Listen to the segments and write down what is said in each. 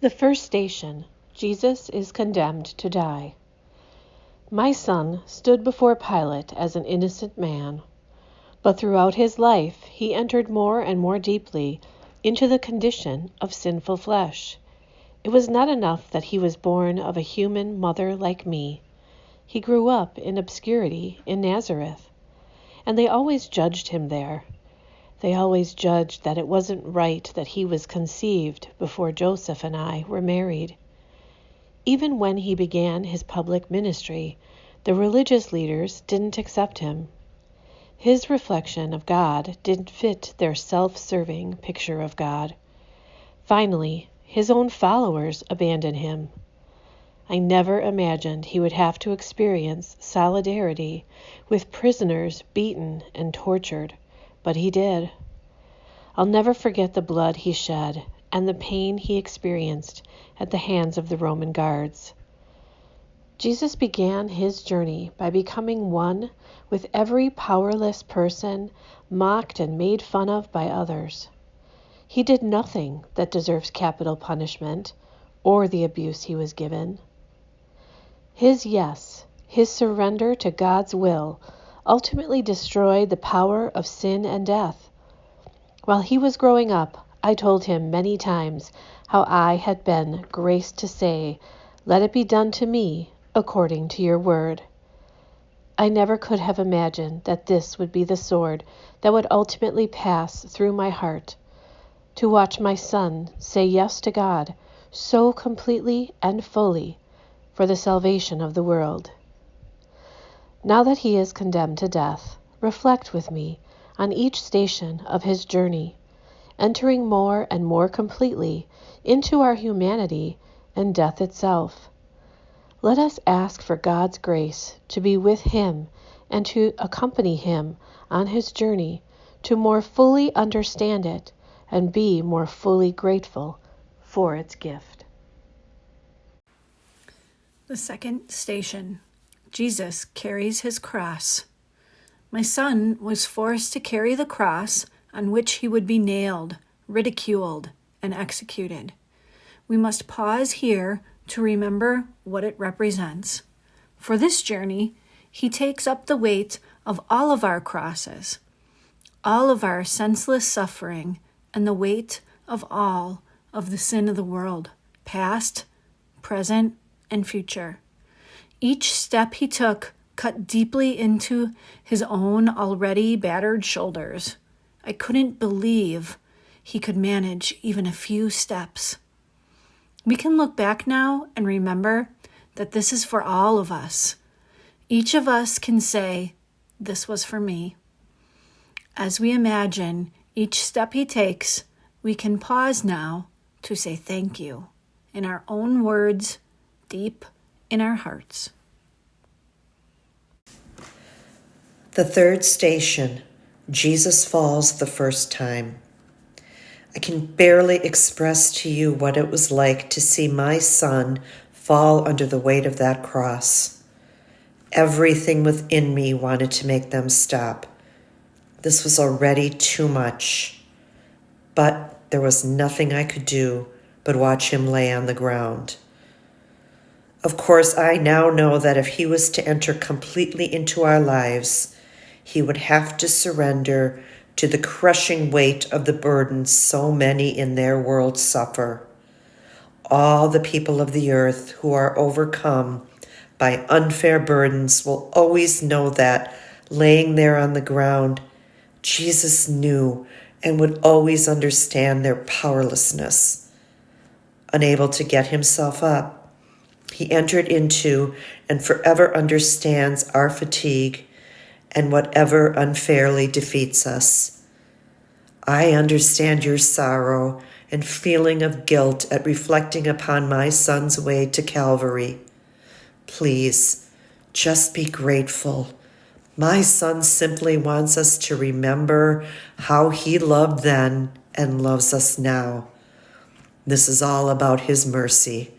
The first station, Jesus is condemned to die. My son stood before Pilate as an innocent man, but throughout his life he entered more and more deeply into the condition of sinful flesh. It was not enough that he was born of a human mother like me. He grew up in obscurity in Nazareth, and they always judged him there. They always judged that it wasn't right that he was conceived before Joseph and I were married. Even when he began his public ministry, the religious leaders didn't accept him. His reflection of God didn't fit their self-serving picture of God. Finally, his own followers abandoned him. I never imagined he would have to experience solidarity with prisoners beaten and tortured, but he did. I'll never forget the blood he shed and the pain he experienced at the hands of the Roman guards. Jesus began his journey by becoming one with every powerless person mocked and made fun of by others. He did nothing that deserves capital punishment or the abuse he was given. His yes, his surrender to God's will, ultimately destroyed the power of sin and death. While he was growing up, I told him many times how I had been graced to say, "Let it be done to me according to your word." I never could have imagined that this would be the sword that would ultimately pass through my heart. To watch my son say yes to God so completely and fully for the salvation of the world. Now that he is condemned to death, reflect with me on each station of his journey, entering more and more completely into our humanity and death itself. Let us ask for God's grace to be with him and to accompany him on his journey to more fully understand it and be more fully grateful for its gift. The second station, Jesus carries his cross. My son was forced to carry the cross on which he would be nailed, ridiculed, and executed. We must pause here to remember what it represents. For this journey, he takes up the weight of all of our crosses, all of our senseless suffering, and the weight of all of the sin of the world, past, present, and future. Each step he took cut deeply into his own already battered shoulders. I couldn't believe he could manage even a few steps. We can look back now and remember that this is for all of us. Each of us can say, "This was for me." As we imagine each step he takes, we can pause now to say thank you in our own words, deep in our hearts. The third station, Jesus falls the first time. I can barely express to you what it was like to see my son fall under the weight of that cross. Everything within me wanted to make them stop. This was already too much. But there was nothing I could do but watch him lay on the ground. Of course, I now know that if he was to enter completely into our lives, he would have to surrender to the crushing weight of the burdens so many in their world suffer. All the people of the earth who are overcome by unfair burdens will always know that, laying there on the ground, Jesus knew and would always understand their powerlessness. Unable to get himself up, he entered into and forever understands our fatigue and whatever unfairly defeats us. I understand your sorrow and feeling of guilt at reflecting upon my son's way to Calvary. Please, just be grateful. My son simply wants us to remember how he loved then and loves us now. This is all about his mercy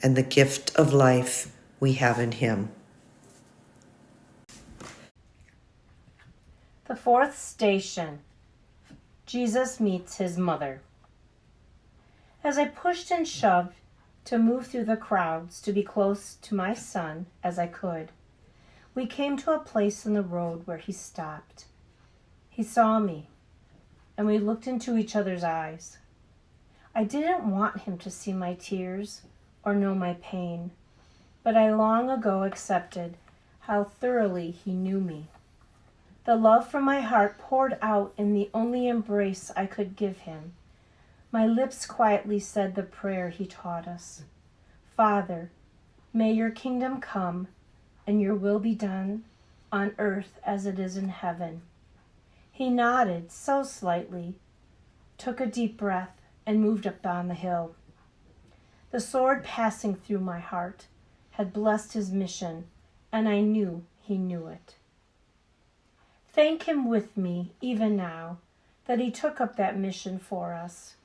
and the gift of life we have in him. The fourth station, Jesus meets his mother. As I pushed and shoved to move through the crowds to be close to my son as I could, we came to a place in the road where he stopped. He saw me, and we looked into each other's eyes. I didn't want him to see my tears or know my pain, but I long ago accepted how thoroughly he knew me. The love from my heart poured out in the only embrace I could give him. My lips quietly said the prayer he taught us. Father, may your kingdom come and your will be done on earth as it is in heaven. He nodded so slightly, took a deep breath, and moved up on the hill. The sword passing through my heart had blessed his mission, and I knew he knew it. Thank him with me, even now, that he took up that mission for us.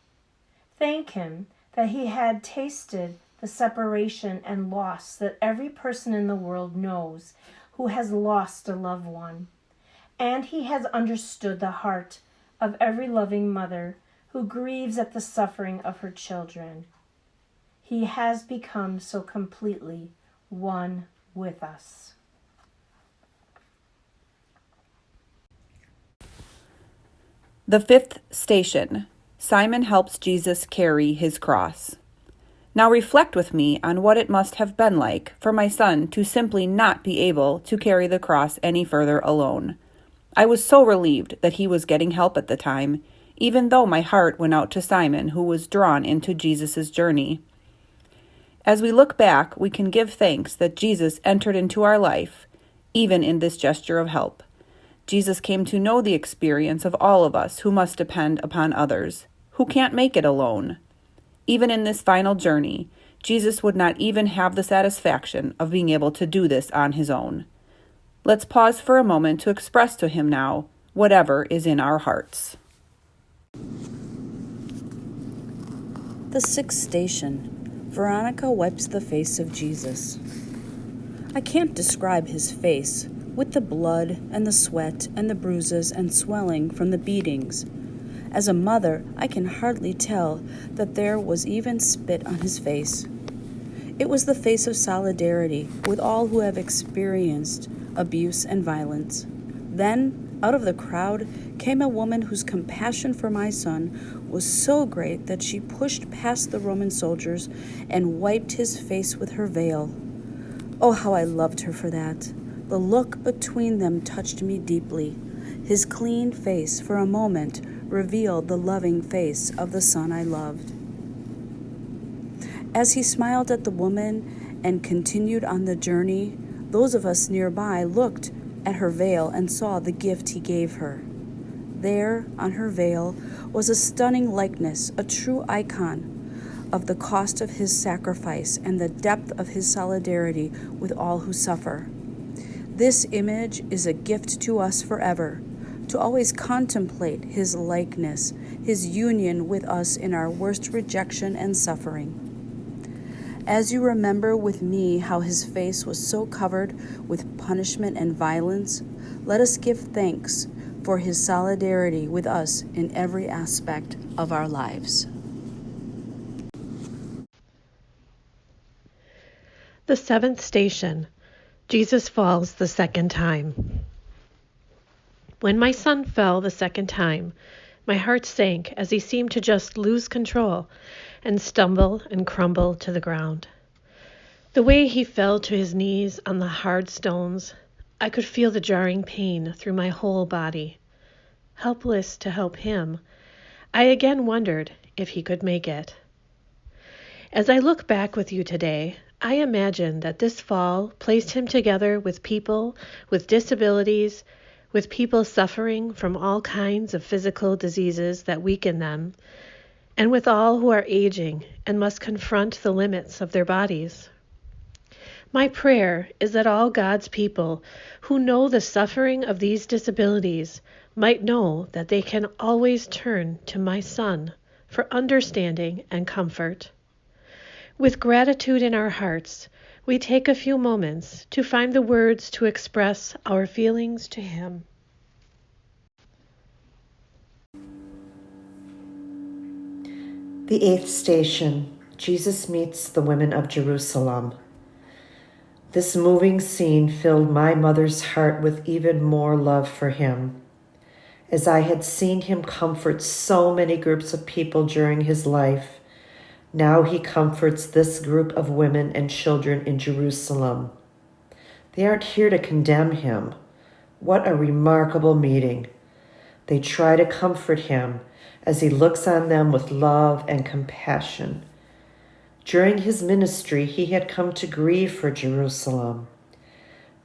Thank him that he had tasted the separation and loss that every person in the world knows who has lost a loved one. And he has understood the heart of every loving mother who grieves at the suffering of her children. He has become so completely one with us. The fifth station. Simon helps Jesus carry his cross. Now reflect with me on what it must have been like for my son to simply not be able to carry the cross any further alone. I was so relieved that he was getting help at the time, even though my heart went out to Simon, who was drawn into Jesus' journey. As we look back, we can give thanks that Jesus entered into our life, even in this gesture of help. Jesus came to know the experience of all of us who must depend upon others, who can't make it alone. Even in this final journey, Jesus would not even have the satisfaction of being able to do this on his own. Let's pause for a moment to express to him now whatever is in our hearts. The sixth station. Veronica wipes the face of Jesus. I can't describe his face, with the blood and the sweat and the bruises and swelling from the beatings. As a mother, I can hardly tell that there was even spit on his face. It was the face of solidarity with all who have experienced abuse and violence. Then, out of the crowd, came a woman whose compassion for my son was so great that she pushed past the Roman soldiers and wiped his face with her veil. Oh, how I loved her for that. The look between them touched me deeply. His clean face, for a moment, revealed the loving face of the son I loved. As he smiled at the woman and continued on the journey, those of us nearby looked at her veil and saw the gift he gave her. There, on her veil, was a stunning likeness, a true icon of the cost of his sacrifice and the depth of his solidarity with all who suffer. This image is a gift to us forever, to always contemplate his likeness, his union with us in our worst rejection and suffering. As you remember with me how his face was so covered with punishment and violence, let us give thanks for his solidarity with us in every aspect of our lives. The seventh station. Jesus falls the second time. When my son fell the second time, my heart sank as he seemed to just lose control and stumble and crumble to the ground. The way he fell to his knees on the hard stones, I could feel the jarring pain through my whole body. Helpless to help him, I again wondered if he could make it. As I look back with you today, I imagine that this fall placed him together with people with disabilities, with people suffering from all kinds of physical diseases that weaken them, and with all who are aging and must confront the limits of their bodies. My prayer is that all God's people who know the suffering of these disabilities might know that they can always turn to my son for understanding and comfort. With gratitude in our hearts, we take a few moments to find the words to express our feelings to him. The 8th station, Jesus meets the women of Jerusalem. This moving scene filled my mother's heart with even more love for him. As I had seen him comfort so many groups of people during his life, now he comforts this group of women and children in Jerusalem. They aren't here to condemn him. What a remarkable meeting. They try to comfort him as he looks on them with love and compassion. During his ministry, he had come to grieve for Jerusalem.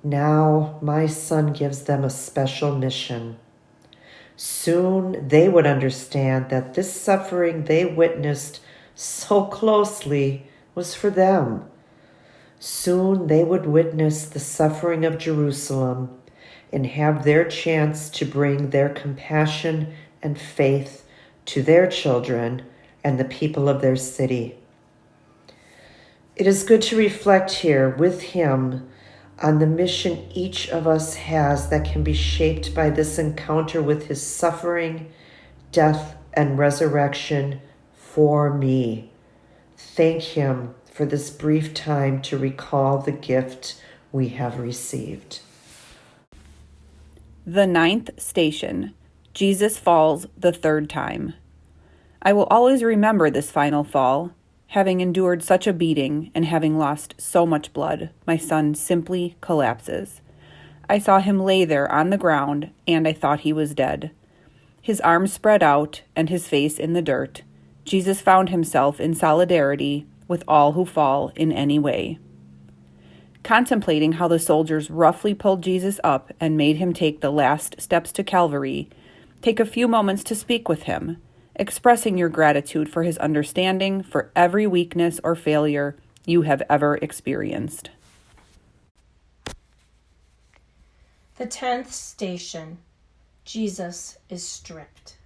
Now my son gives them a special mission. Soon they would understand that this suffering they witnessed so closely was for them. Soon they would witness the suffering of Jerusalem and have their chance to bring their compassion and faith to their children and the people of their city. It is good to reflect here with him on the mission each of us has that can be shaped by this encounter with his suffering, death, and resurrection for me. Thank him for this brief time to recall the gift we have received. The 9th station, Jesus falls the 3rd time. I will always remember this final fall. Having endured such a beating and having lost so much blood, my son simply collapses. I saw him lay there on the ground, and I thought he was dead. His arms spread out and his face in the dirt. Jesus found himself in solidarity with all who fall in any way. Contemplating how the soldiers roughly pulled Jesus up and made him take the last steps to Calvary, take a few moments to speak with him, expressing your gratitude for his understanding for every weakness or failure you have ever experienced. The 10th station, Jesus is stripped.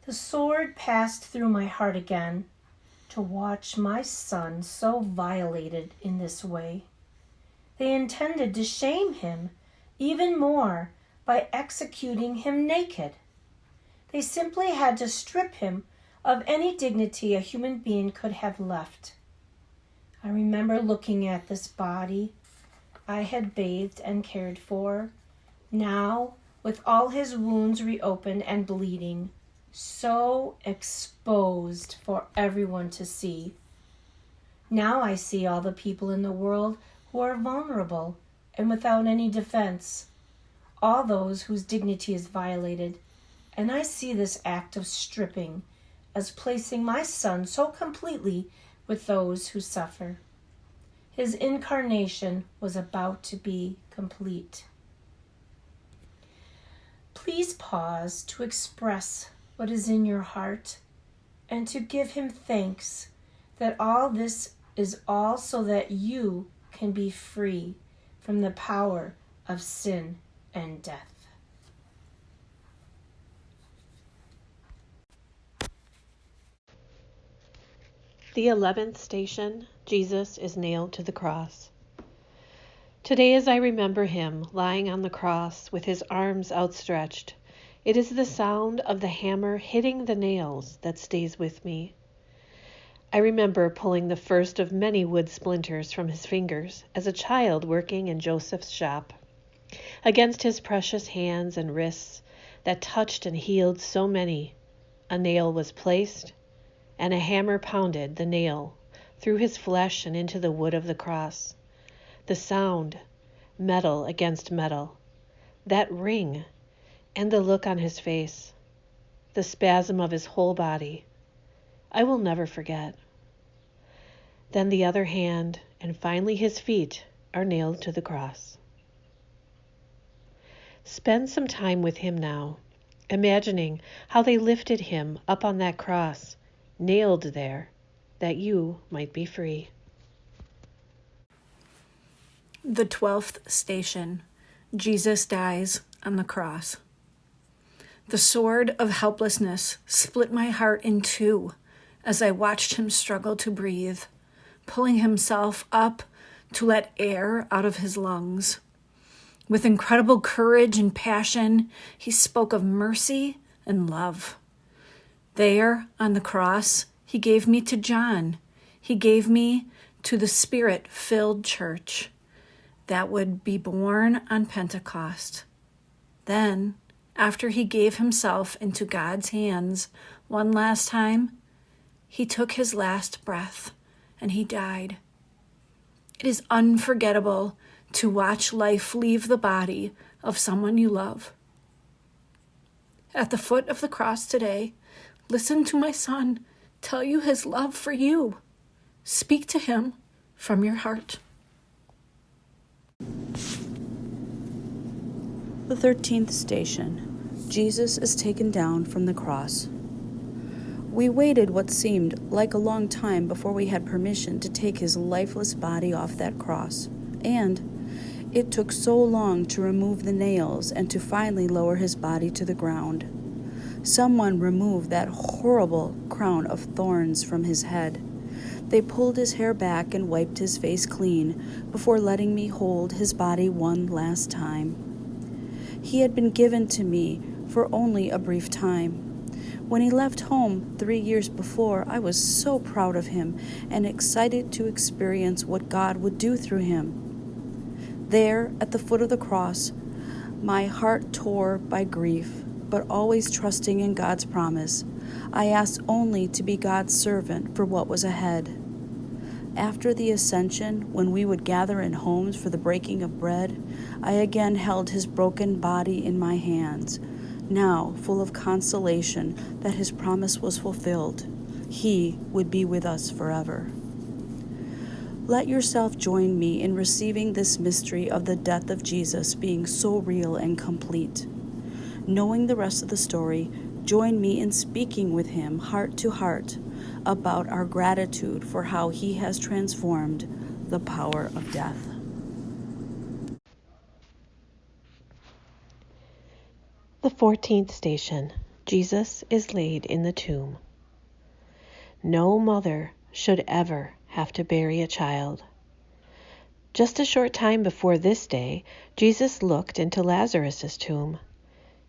The sword passed through my heart again to watch my son so violated in this way. They intended to shame him even more by executing him naked. They simply had to strip him of any dignity a human being could have left. I remember looking at this body I had bathed and cared for, now with all his wounds reopened and bleeding, so exposed for everyone to see. Now I see all the people in the world who are vulnerable and without any defense, all those whose dignity is violated. And I see this act of stripping as placing my son so completely with those who suffer. His incarnation was about to be complete. Please pause to express what is in your heart and to give him thanks that all this is all so that you can be free from the power of sin and death. The 11th station, Jesus is nailed to the cross. Today, as I remember him lying on the cross with his arms outstretched, it is the sound of the hammer hitting the nails that stays with me. I remember pulling the first of many wood splinters from his fingers as a child working in Joseph's shop. Against his precious hands and wrists that touched and healed so many, a nail was placed, and a hammer pounded the nail through his flesh and into the wood of the cross. The sound, metal against metal, that ring, and the look on his face, the spasm of his whole body, I will never forget. Then the other hand, and finally his feet, are nailed to the cross. Spend some time with him now, imagining how they lifted him up on that cross, nailed there, that you might be free. The 12th station, Jesus dies on the cross. The sword of helplessness split my heart in two as I watched him struggle to breathe, pulling himself up to let air out of his lungs. With incredible courage and passion, he spoke of mercy and love. There on the cross, he gave me to John. He gave me to the Spirit-filled church that would be born on Pentecost. Then, after he gave himself into God's hands one last time, he took his last breath and he died. It is unforgettable to watch life leave the body of someone you love. At the foot of the cross today, listen to my son tell you his love for you. Speak to him from your heart. The 13th station. Jesus is taken down from the cross. We waited what seemed like a long time before we had permission to take his lifeless body off that cross. And it took so long to remove the nails and to finally lower his body to the ground. Someone removed that horrible crown of thorns from his head. They pulled his hair back and wiped his face clean before letting me hold his body one last time. He had been given to me for only a brief time. When he left home 3 years before, I was so proud of him and excited to experience what God would do through him. There, at the foot of the cross, my heart tore by grief, but always trusting in God's promise, I asked only to be God's servant for what was ahead. After the ascension, when we would gather in homes for the breaking of bread, I again held his broken body in my hands, now full of consolation that his promise was fulfilled. He would be with us forever. Let yourself join me in receiving this mystery of the death of Jesus being so real and complete. Knowing the rest of the story, join me in speaking with him heart to heart about our gratitude for how he has transformed the power of death. The 14th station. Jesus is laid in the tomb. No mother should ever have to bury a child. Just a short time before this day, Jesus looked into Lazarus' tomb.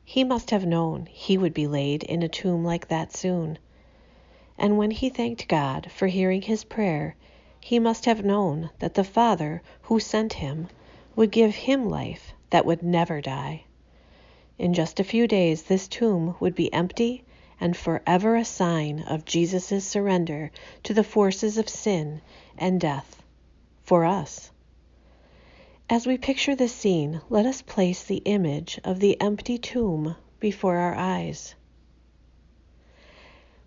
He must have known he would be laid in a tomb like that soon. And when he thanked God for hearing his prayer, he must have known that the Father who sent him would give him life that would never die. In just a few days, this tomb would be empty and forever a sign of Jesus' surrender to the forces of sin and death for us. As we picture this scene, let us place the image of the empty tomb before our eyes.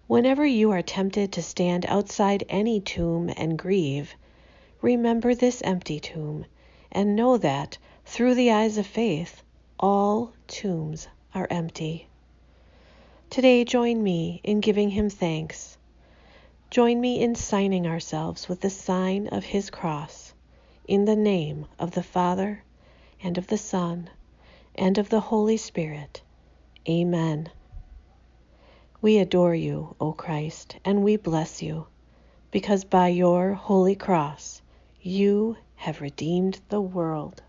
Whenever you are tempted to stand outside any tomb and grieve, remember this empty tomb and know that, through the eyes of faith, all tombs are empty. Today, join me in giving him thanks. Join me in signing ourselves with the sign of his cross, in the name of the Father, and of the Son, and of the Holy Spirit. Amen. We adore you, O Christ, and we bless you, because by your holy cross you have redeemed the world.